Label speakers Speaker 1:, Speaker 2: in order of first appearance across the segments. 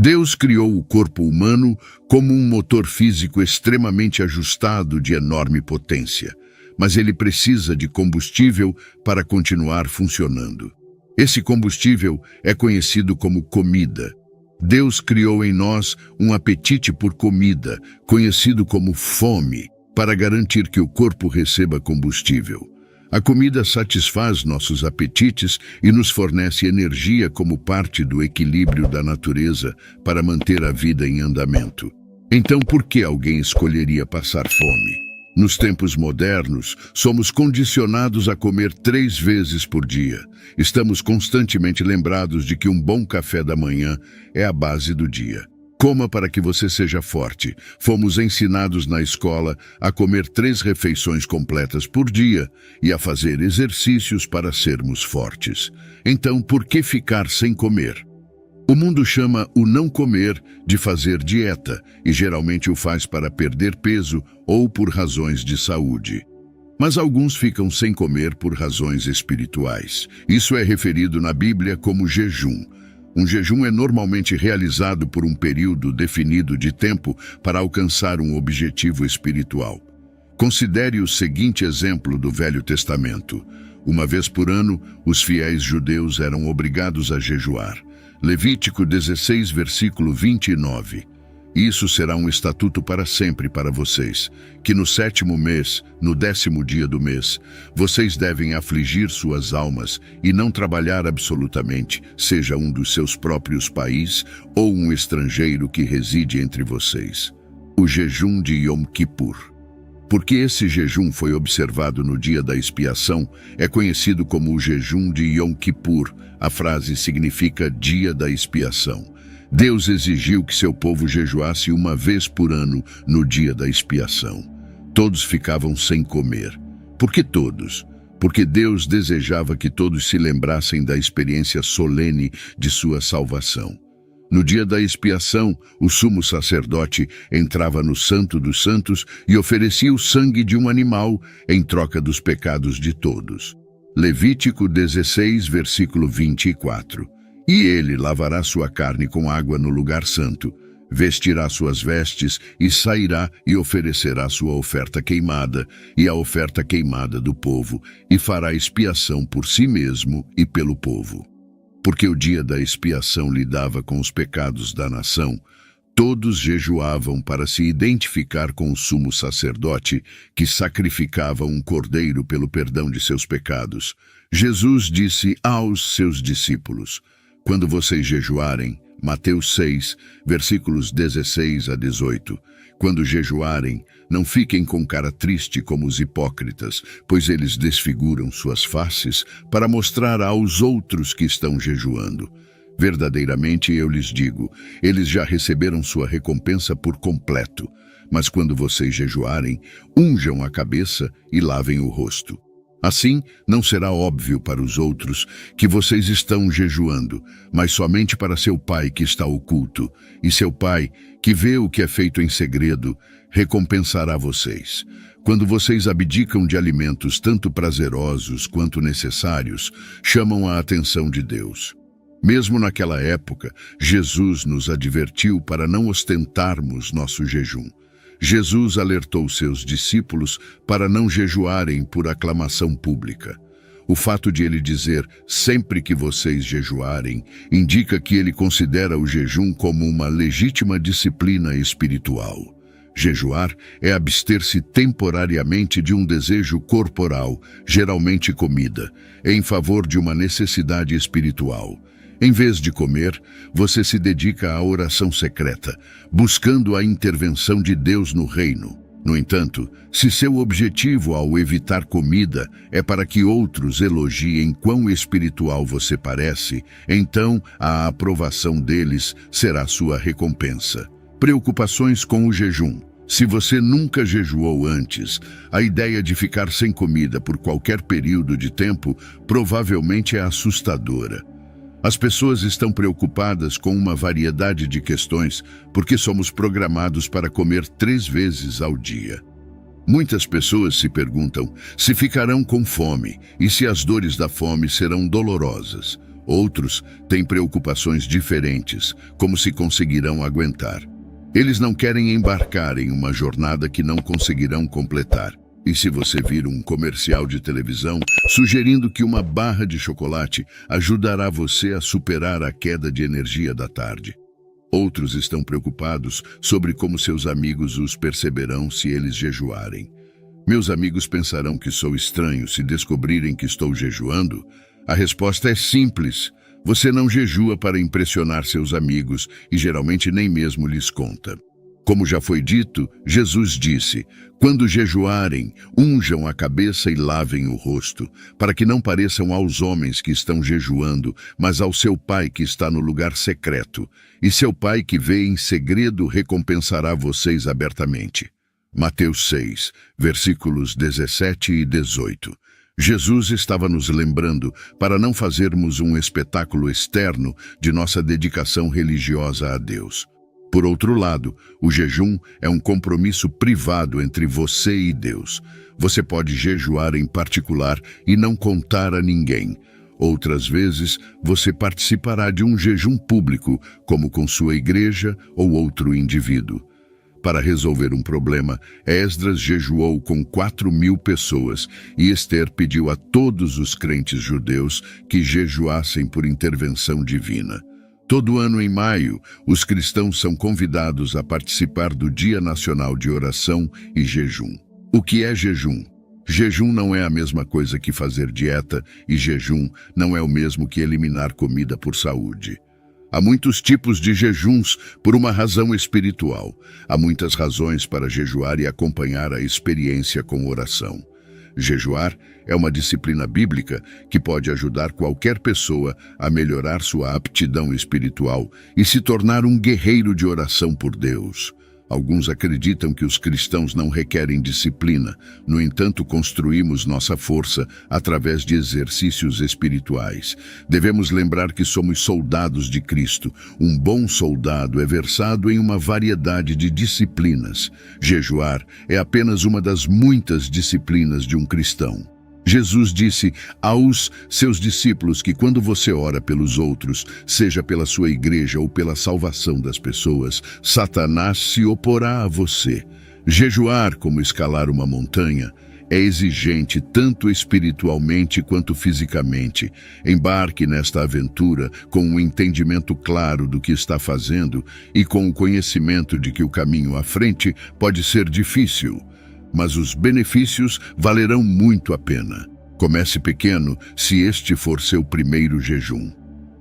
Speaker 1: Deus criou o corpo humano como um motor físico extremamente ajustado de enorme potência, mas ele precisa de combustível para continuar funcionando. Esse combustível é conhecido como comida. Deus criou em nós um apetite por comida, conhecido como fome, para garantir que o corpo receba combustível. A comida satisfaz nossos apetites e nos fornece energia como parte do equilíbrio da natureza para manter a vida em andamento. Então, por que alguém escolheria passar fome? Nos tempos modernos, somos condicionados a comer 3 vezes por dia. Estamos constantemente lembrados de que um bom café da manhã é a base do dia. Coma para que você seja forte. Fomos ensinados na escola a comer 3 refeições completas por dia e a fazer exercícios para sermos fortes. Então, por que ficar sem comer? O mundo chama o não comer de fazer dieta e geralmente o faz para perder peso ou por razões de saúde. Mas alguns ficam sem comer por razões espirituais. Isso é referido na Bíblia como jejum. Um jejum é normalmente realizado por um período definido de tempo para alcançar um objetivo espiritual. Considere o seguinte exemplo do Velho Testamento. Uma vez por ano, os fiéis judeus eram obrigados a jejuar. Levítico 16, versículo 29. Isso será um estatuto para sempre para vocês, que no 7º mês, no 10º dia do mês, vocês devem afligir suas almas e não trabalhar absolutamente, seja um dos seus próprios países ou um estrangeiro que reside entre vocês. O jejum de Yom Kippur. Porque esse jejum foi observado no dia da expiação, é conhecido como o jejum de Yom Kippur. A frase significa dia da expiação. Deus exigiu que seu povo jejuasse uma vez por ano no dia da expiação. Todos ficavam sem comer. Por que todos? Porque Deus desejava que todos se lembrassem da experiência solene de sua salvação. No dia da expiação, o sumo sacerdote entrava no Santo dos Santos e oferecia o sangue de um animal em troca dos pecados de todos. Levítico 16, versículo 24. E ele lavará sua carne com água no lugar santo, vestirá suas vestes e sairá e oferecerá sua oferta queimada e a oferta queimada do povo, e fará expiação por si mesmo e pelo povo. Porque o dia da expiação lidava com os pecados da nação, todos jejuavam para se identificar com o sumo sacerdote, que sacrificava um cordeiro pelo perdão de seus pecados. Jesus disse aos seus discípulos: quando vocês jejuarem, Mateus 6, versículos 16 a 18, quando jejuarem, não fiquem com cara triste como os hipócritas, pois eles desfiguram suas faces para mostrar aos outros que estão jejuando. Verdadeiramente eu lhes digo, eles já receberam sua recompensa por completo. Mas quando vocês jejuarem, unjam a cabeça e lavem o rosto. Assim, não será óbvio para os outros que vocês estão jejuando, mas somente para seu Pai que está oculto, e seu Pai, que vê o que é feito em segredo, recompensará vocês. Quando vocês abdicam de alimentos tanto prazerosos quanto necessários, chamam a atenção de Deus. Mesmo naquela época, Jesus nos advertiu para não ostentarmos nosso jejum. Jesus alertou seus discípulos para não jejuarem por aclamação pública. O fato de ele dizer sempre que vocês jejuarem indica que ele considera o jejum como uma legítima disciplina espiritual. Jejuar é abster-se temporariamente de um desejo corporal, geralmente comida, em favor de uma necessidade espiritual. Em vez de comer, você se dedica à oração secreta, buscando a intervenção de Deus no reino. No entanto, se seu objetivo ao evitar comida é para que outros elogiem quão espiritual você parece, então a aprovação deles será sua recompensa. Preocupações com o jejum. Se você nunca jejuou antes, a ideia de ficar sem comida por qualquer período de tempo provavelmente é assustadora. As pessoas estão preocupadas com uma variedade de questões porque somos programados para comer 3 vezes ao dia. Muitas pessoas se perguntam se ficarão com fome e se as dores da fome serão dolorosas. Outros têm preocupações diferentes, como se conseguirão aguentar. Eles não querem embarcar em uma jornada que não conseguirão completar. E se você vir um comercial de televisão sugerindo que uma barra de chocolate ajudará você a superar a queda de energia da tarde? Outros estão preocupados sobre como seus amigos os perceberão se eles jejuarem. Meus amigos pensarão que sou estranho se descobrirem que estou jejuando? A resposta é simples. Você não jejua para impressionar seus amigos e geralmente nem mesmo lhes conta. Como já foi dito, Jesus disse: quando jejuarem, unjam a cabeça e lavem o rosto, para que não pareçam aos homens que estão jejuando, mas ao seu Pai que está no lugar secreto. E seu Pai que vê em segredo recompensará vocês abertamente. Mateus 6, versículos 17 e 18. Jesus estava nos lembrando para não fazermos um espetáculo externo de nossa dedicação religiosa a Deus. Por outro lado, o jejum é um compromisso privado entre você e Deus. Você pode jejuar em particular e não contar a ninguém. Outras vezes, você participará de um jejum público, como com sua igreja ou outro indivíduo. Para resolver um problema, Esdras jejuou com 4.000 pessoas e Esther pediu a todos os crentes judeus que jejuassem por intervenção divina. Todo ano em maio, os cristãos são convidados a participar do Dia Nacional de Oração e Jejum. O que é jejum? Jejum não é a mesma coisa que fazer dieta e jejum não é o mesmo que eliminar comida por saúde. Há muitos tipos de jejuns por uma razão espiritual. Há muitas razões para jejuar e acompanhar a experiência com oração. Jejuar é uma disciplina bíblica que pode ajudar qualquer pessoa a melhorar sua aptidão espiritual e se tornar um guerreiro de oração por Deus. Alguns acreditam que os cristãos não requerem disciplina, no entanto, construímos nossa força através de exercícios espirituais. Devemos lembrar que somos soldados de Cristo. Um bom soldado é versado em uma variedade de disciplinas. Jejuar é apenas uma das muitas disciplinas de um cristão. Jesus disse aos seus discípulos que quando você ora pelos outros, seja pela sua igreja ou pela salvação das pessoas, Satanás se oporá a você. Jejuar, como escalar uma montanha, é exigente tanto espiritualmente quanto fisicamente. Embarque nesta aventura com um entendimento claro do que está fazendo e com o conhecimento de que o caminho à frente pode ser difícil, mas os benefícios valerão muito a pena. Comece pequeno se este for seu primeiro jejum.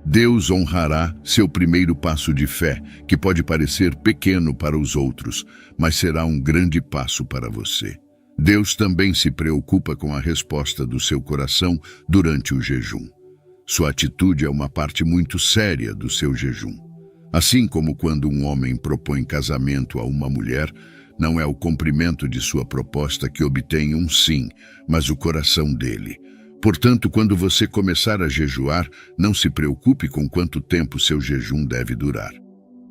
Speaker 1: Deus honrará seu primeiro passo de fé, que pode parecer pequeno para os outros, mas será um grande passo para você. Deus também se preocupa com a resposta do seu coração durante o jejum. Sua atitude é uma parte muito séria do seu jejum. Assim como quando um homem propõe casamento a uma mulher, não é o cumprimento de sua proposta que obtém um sim, mas o coração dele. Portanto, quando você começar a jejuar, não se preocupe com quanto tempo seu jejum deve durar.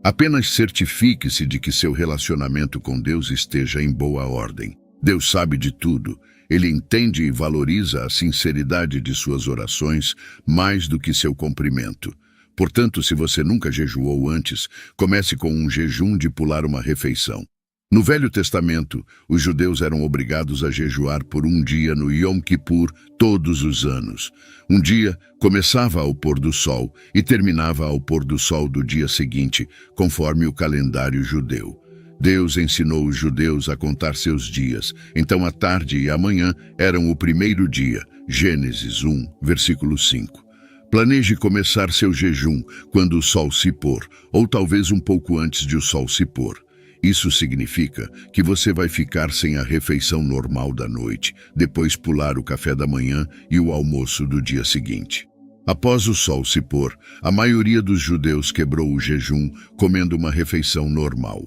Speaker 1: Apenas certifique-se de que seu relacionamento com Deus esteja em boa ordem. Deus sabe de tudo. Ele entende e valoriza a sinceridade de suas orações mais do que seu cumprimento. Portanto, se você nunca jejuou antes, comece com um jejum de pular uma refeição. No Velho Testamento, os judeus eram obrigados a jejuar por um dia no Yom Kippur todos os anos. Um dia começava ao pôr do sol e terminava ao pôr do sol do dia seguinte, conforme o calendário judeu. Deus ensinou os judeus a contar seus dias, então a tarde e a manhã eram o primeiro dia. Gênesis 1, versículo 5. Planeje começar seu jejum quando o sol se pôr, ou talvez um pouco antes de o sol se pôr. Isso significa que você vai ficar sem a refeição normal da noite, depois pular o café da manhã e o almoço do dia seguinte. Após o sol se pôr, a maioria dos judeus quebrou o jejum comendo uma refeição normal.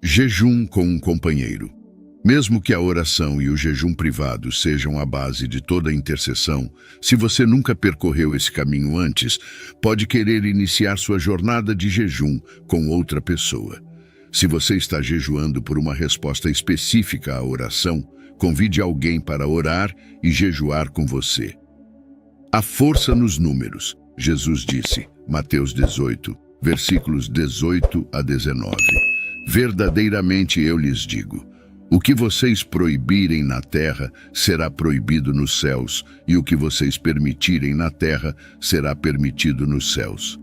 Speaker 1: Jejum com um companheiro. Mesmo que a oração e o jejum privado sejam a base de toda a intercessão, se você nunca percorreu esse caminho antes, pode querer iniciar sua jornada de jejum com outra pessoa. Se você está jejuando por uma resposta específica à oração, convide alguém para orar e jejuar com você. A força nos números. Jesus disse, Mateus 18, versículos 18 a 19. Verdadeiramente eu lhes digo, o que vocês proibirem na terra será proibido nos céus, e o que vocês permitirem na terra será permitido nos céus.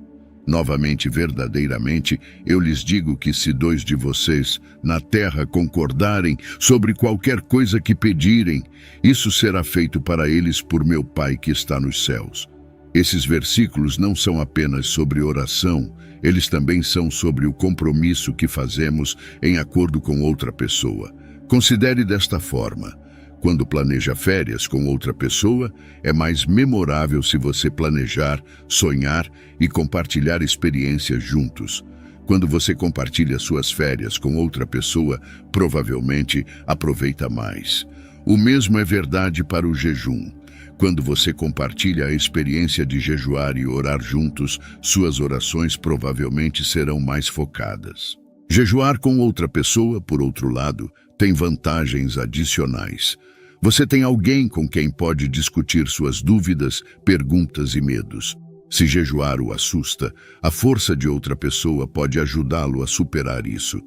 Speaker 1: Novamente, verdadeiramente, eu lhes digo que se 2 de vocês na terra concordarem sobre qualquer coisa que pedirem, isso será feito para eles por meu Pai que está nos céus. Esses versículos não são apenas sobre oração, eles também são sobre o compromisso que fazemos em acordo com outra pessoa. Considere desta forma. Quando planeja férias com outra pessoa, é mais memorável se você planejar, sonhar e compartilhar experiências juntos. Quando você compartilha suas férias com outra pessoa, provavelmente aproveita mais. O mesmo é verdade para o jejum. Quando você compartilha a experiência de jejuar e orar juntos, suas orações provavelmente serão mais focadas. Jejuar com outra pessoa, por outro lado, tem vantagens adicionais. Você tem alguém com quem pode discutir suas dúvidas, perguntas e medos. Se jejuar o assusta, a força de outra pessoa pode ajudá-lo a superar isso.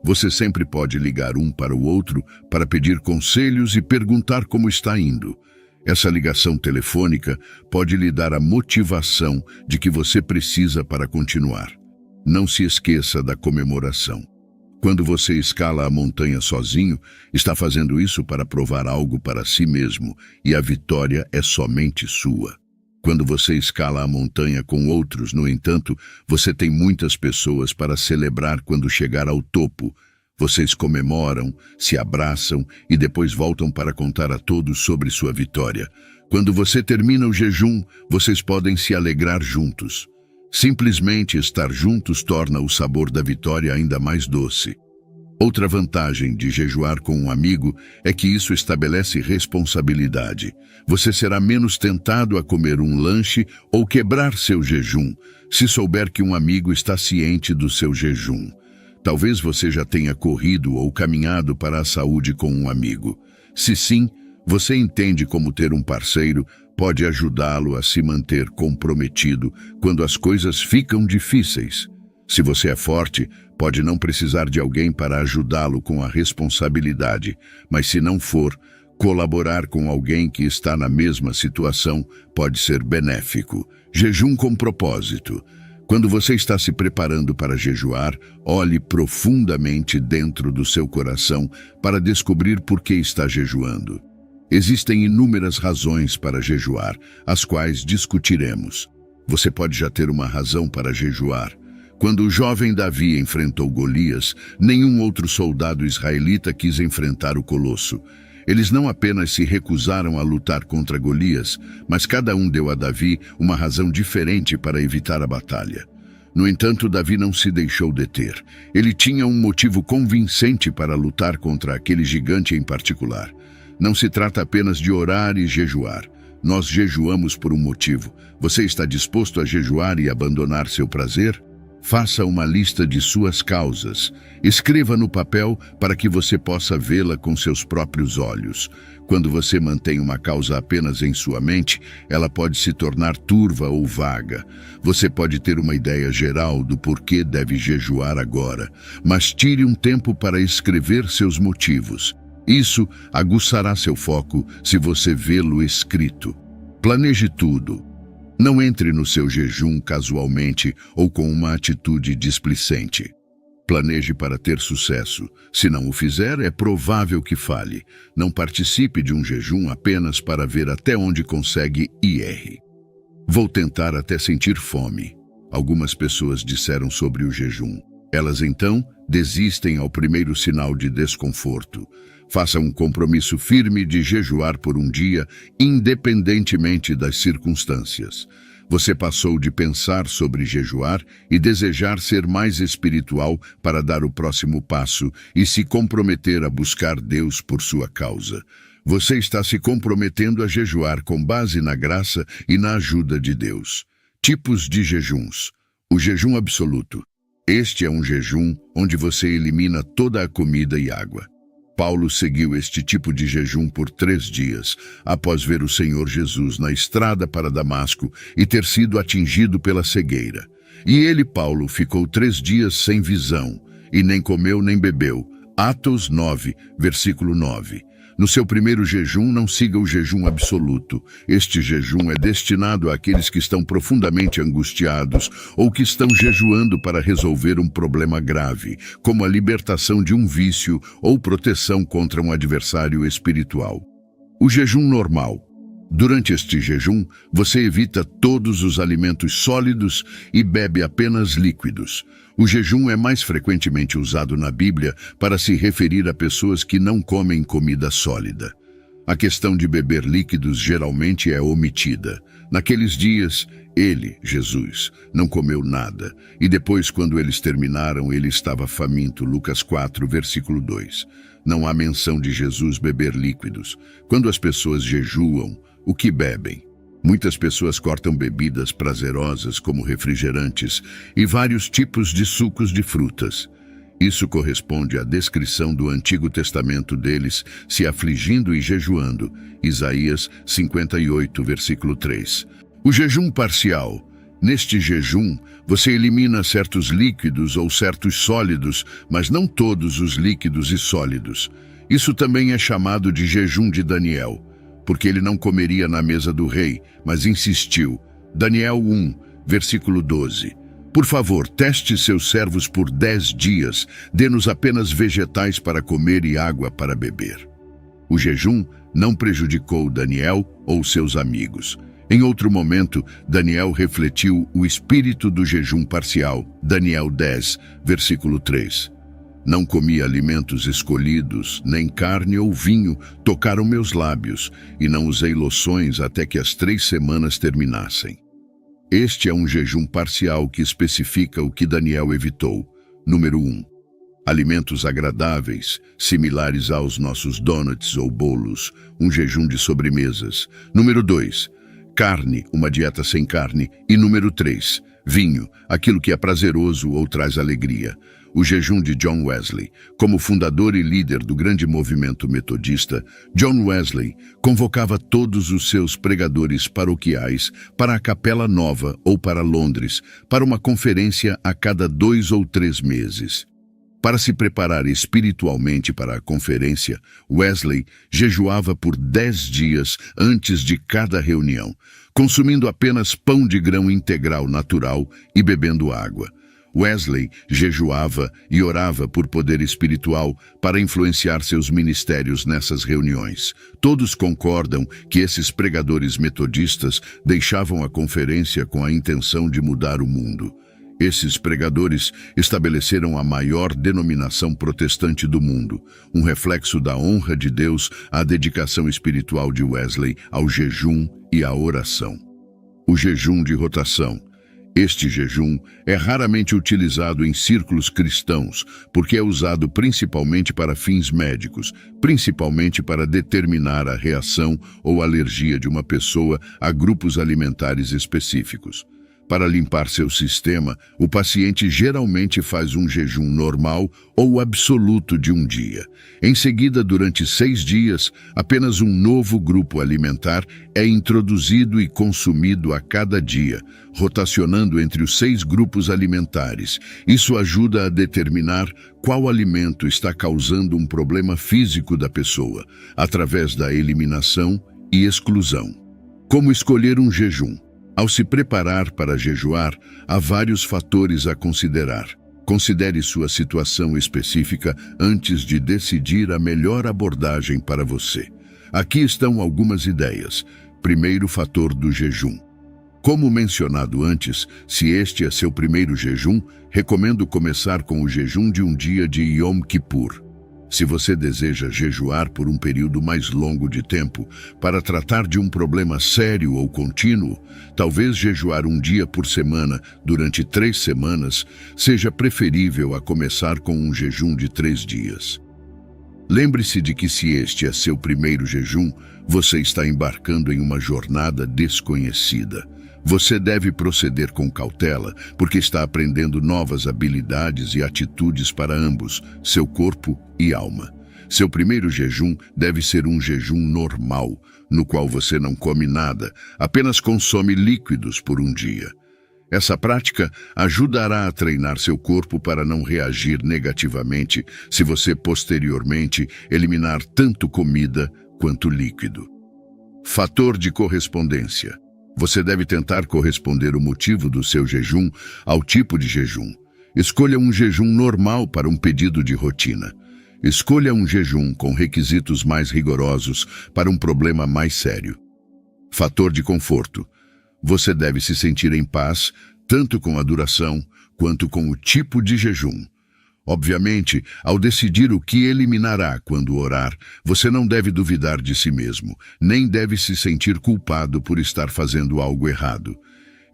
Speaker 1: Você sempre pode ligar um para o outro para pedir conselhos e perguntar como está indo. Essa ligação telefônica pode lhe dar a motivação de que você precisa para continuar. Não se esqueça da comemoração. Quando você escala a montanha sozinho, está fazendo isso para provar algo para si mesmo, e a vitória é somente sua. Quando você escala a montanha com outros, no entanto, você tem muitas pessoas para celebrar quando chegar ao topo. Vocês comemoram, se abraçam e depois voltam para contar a todos sobre sua vitória. Quando você termina o jejum, vocês podem se alegrar juntos. Simplesmente estar juntos torna o sabor da vitória ainda mais doce. Outra vantagem de jejuar com um amigo é que isso estabelece responsabilidade. Você será menos tentado a comer um lanche ou quebrar seu jejum, se souber que um amigo está ciente do seu jejum. Talvez você já tenha corrido ou caminhado para a saúde com um amigo. Se sim, você entende como ter um parceiro pode ajudá-lo a se manter comprometido quando as coisas ficam difíceis. Se você é forte, pode não precisar de alguém para ajudá-lo com a responsabilidade, mas se não for, colaborar com alguém que está na mesma situação pode ser benéfico. Jejum com propósito. Quando você está se preparando para jejuar, olhe profundamente dentro do seu coração para descobrir por que está jejuando. Existem inúmeras razões para jejuar, as quais discutiremos. Você pode já ter uma razão para jejuar. Quando o jovem Davi enfrentou Golias, nenhum outro soldado israelita quis enfrentar o colosso. Eles não apenas se recusaram a lutar contra Golias, mas cada um deu a Davi uma razão diferente para evitar a batalha. No entanto, Davi não se deixou deter. Ele tinha um motivo convincente para lutar contra aquele gigante em particular. Não se trata apenas de orar e jejuar. Nós jejuamos por um motivo. Você está disposto a jejuar e abandonar seu prazer? Faça uma lista de suas causas. Escreva no papel para que você possa vê-la com seus próprios olhos. Quando você mantém uma causa apenas em sua mente, ela pode se tornar turva ou vaga. Você pode ter uma ideia geral do porquê deve jejuar agora, mas tire um tempo para escrever seus motivos. Isso aguçará seu foco se você vê-lo escrito. Planeje tudo. Não entre no seu jejum casualmente ou com uma atitude displicente. Planeje para ter sucesso. Se não o fizer, é provável que falhe. Não participe de um jejum apenas para ver até onde consegue e erre. Vou tentar até sentir fome. Algumas pessoas disseram sobre o jejum. Elas então desistem ao primeiro sinal de desconforto. Faça um compromisso firme de jejuar por um dia, independentemente das circunstâncias. Você passou de pensar sobre jejuar e desejar ser mais espiritual para dar o próximo passo e se comprometer a buscar Deus por sua causa. Você está se comprometendo a jejuar com base na graça e na ajuda de Deus. Tipos de jejuns. O jejum absoluto. Este é um jejum onde você elimina toda a comida e água. Paulo seguiu este tipo de jejum por 3 dias, após ver o Senhor Jesus na estrada para Damasco e ter sido atingido pela cegueira. E ele, Paulo, ficou 3 dias sem visão, e nem comeu nem bebeu. Atos 9, versículo 9. No seu primeiro jejum, não siga o jejum absoluto. Este jejum é destinado àqueles que estão profundamente angustiados ou que estão jejuando para resolver um problema grave, como a libertação de um vício ou proteção contra um adversário espiritual. O jejum normal. Durante este jejum, você evita todos os alimentos sólidos e bebe apenas líquidos. O jejum é mais frequentemente usado na Bíblia para se referir a pessoas que não comem comida sólida. A questão de beber líquidos geralmente é omitida. Naqueles dias, ele, Jesus, não comeu nada, e depois, quando eles terminaram, ele estava faminto. Lucas 4, versículo 2. Não há menção de Jesus beber líquidos. Quando as pessoas jejuam, o que bebem? Muitas pessoas cortam bebidas prazerosas como refrigerantes e vários tipos de sucos de frutas. Isso corresponde à descrição do Antigo Testamento deles se afligindo e jejuando. Isaías 58, versículo 3. O jejum parcial. Neste jejum, você elimina certos líquidos ou certos sólidos, mas não todos os líquidos e sólidos. Isso também é chamado de jejum de Daniel, porque ele não comeria na mesa do rei, mas insistiu. Daniel 1, versículo 12. Por favor, teste seus servos por 10 dias, dê-nos apenas vegetais para comer e água para beber. O jejum não prejudicou Daniel ou seus amigos. Em outro momento, Daniel refletiu o espírito do jejum parcial. Daniel 10, versículo 3. Não comi alimentos escolhidos, nem carne ou vinho tocaram meus lábios, e não usei loções até que as 3 semanas terminassem. Este é um jejum parcial que especifica o que Daniel evitou. Número 1. Alimentos agradáveis, similares aos nossos donuts ou bolos, um jejum de sobremesas. Número 2. Carne, uma dieta sem carne. E número 3. Vinho, aquilo que é prazeroso ou traz alegria. O jejum de John Wesley. Como fundador e líder do grande movimento metodista, John Wesley convocava todos os seus pregadores paroquiais para a Capela Nova ou para Londres, para uma conferência a cada 2 ou 3 meses. Para se preparar espiritualmente para a conferência, Wesley jejuava por 10 dias antes de cada reunião, consumindo apenas pão de grão integral natural e bebendo água. Wesley jejuava e orava por poder espiritual para influenciar seus ministérios nessas reuniões. Todos concordam que esses pregadores metodistas deixavam a conferência com a intenção de mudar o mundo. Esses pregadores estabeleceram a maior denominação protestante do mundo, um reflexo da honra de Deus à dedicação espiritual de Wesley ao jejum e à oração. O jejum de rotação. Este jejum é raramente utilizado em círculos cristãos, porque é usado principalmente para fins médicos, principalmente para determinar a reação ou alergia de uma pessoa a grupos alimentares específicos. Para limpar seu sistema, o paciente geralmente faz um jejum normal ou absoluto de um dia. Em seguida, durante 6 dias, apenas um novo grupo alimentar é introduzido e consumido a cada dia, rotacionando entre os 6 grupos alimentares. Isso ajuda a determinar qual alimento está causando um problema físico da pessoa, através da eliminação e exclusão. Como escolher um jejum? Ao se preparar para jejuar, há vários fatores a considerar. Considere sua situação específica antes de decidir a melhor abordagem para você. Aqui estão algumas ideias. Primeiro fator do jejum. Como mencionado antes, se este é seu primeiro jejum, recomendo começar com o jejum de um dia de Yom Kippur. Se você deseja jejuar por um período mais longo de tempo para tratar de um problema sério ou contínuo, talvez jejuar um dia por semana durante 3 semanas seja preferível a começar com um jejum de 3 dias. Lembre-se de que se este é seu primeiro jejum, você está embarcando em uma jornada desconhecida. Você deve proceder com cautela, porque está aprendendo novas habilidades e atitudes para ambos, seu corpo e alma. Seu primeiro jejum deve ser um jejum normal, no qual você não come nada, apenas consome líquidos por um dia. Essa prática ajudará a treinar seu corpo para não reagir negativamente se você posteriormente eliminar tanto comida quanto líquido. Fator de correspondência. Você deve tentar corresponder o motivo do seu jejum ao tipo de jejum. Escolha um jejum normal para um pedido de rotina. Escolha um jejum com requisitos mais rigorosos para um problema mais sério. Fator de conforto. Você deve se sentir em paz, tanto com a duração quanto com o tipo de jejum. Obviamente, ao decidir o que eliminará quando orar, você não deve duvidar de si mesmo, nem deve se sentir culpado por estar fazendo algo errado.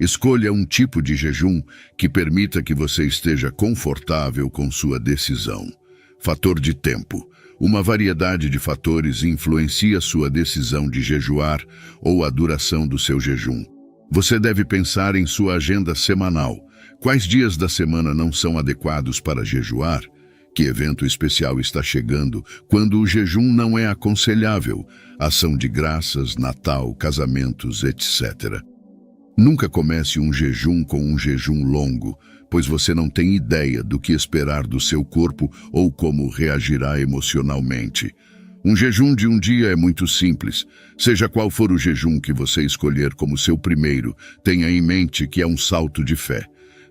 Speaker 1: Escolha um tipo de jejum que permita que você esteja confortável com sua decisão. Fator de tempo. Uma variedade de fatores influencia sua decisão de jejuar ou a duração do seu jejum. Você deve pensar em sua agenda semanal. Quais dias da semana não são adequados para jejuar? Que evento especial está chegando quando o jejum não é aconselhável? Ação de graças, Natal, casamentos, etc. Nunca comece um jejum com um jejum longo, pois você não tem ideia do que esperar do seu corpo ou como reagirá emocionalmente. Um jejum de um dia é muito simples. Seja qual for o jejum que você escolher como seu primeiro, tenha em mente que é um salto de fé.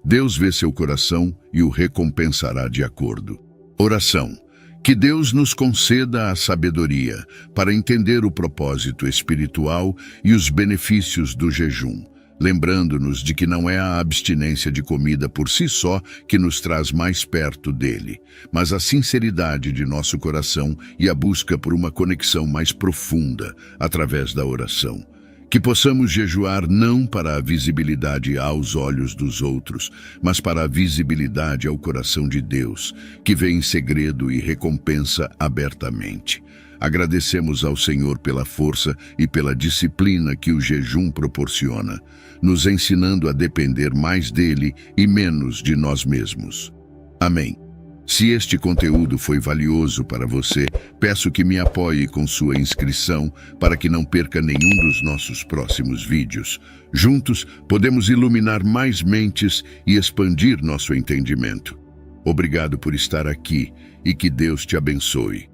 Speaker 1: Deus vê seu coração e o recompensará de acordo. Oração. Que Deus nos conceda a sabedoria para entender o propósito espiritual e os benefícios do jejum, lembrando-nos de que não é a abstinência de comida por si só que nos traz mais perto dele, mas a sinceridade de nosso coração e a busca por uma conexão mais profunda através da oração. Que possamos jejuar não para a visibilidade aos olhos dos outros, mas para a visibilidade ao coração de Deus, que vê em segredo e recompensa abertamente. Agradecemos ao Senhor pela força e pela disciplina que o jejum proporciona, nos ensinando a depender mais dele e menos de nós mesmos. Amém. Se este conteúdo foi valioso para você, peço que me apoie com sua inscrição para que não perca nenhum dos nossos próximos vídeos. Juntos, podemos iluminar mais mentes e expandir nosso entendimento. Obrigado por estar aqui e que Deus te abençoe.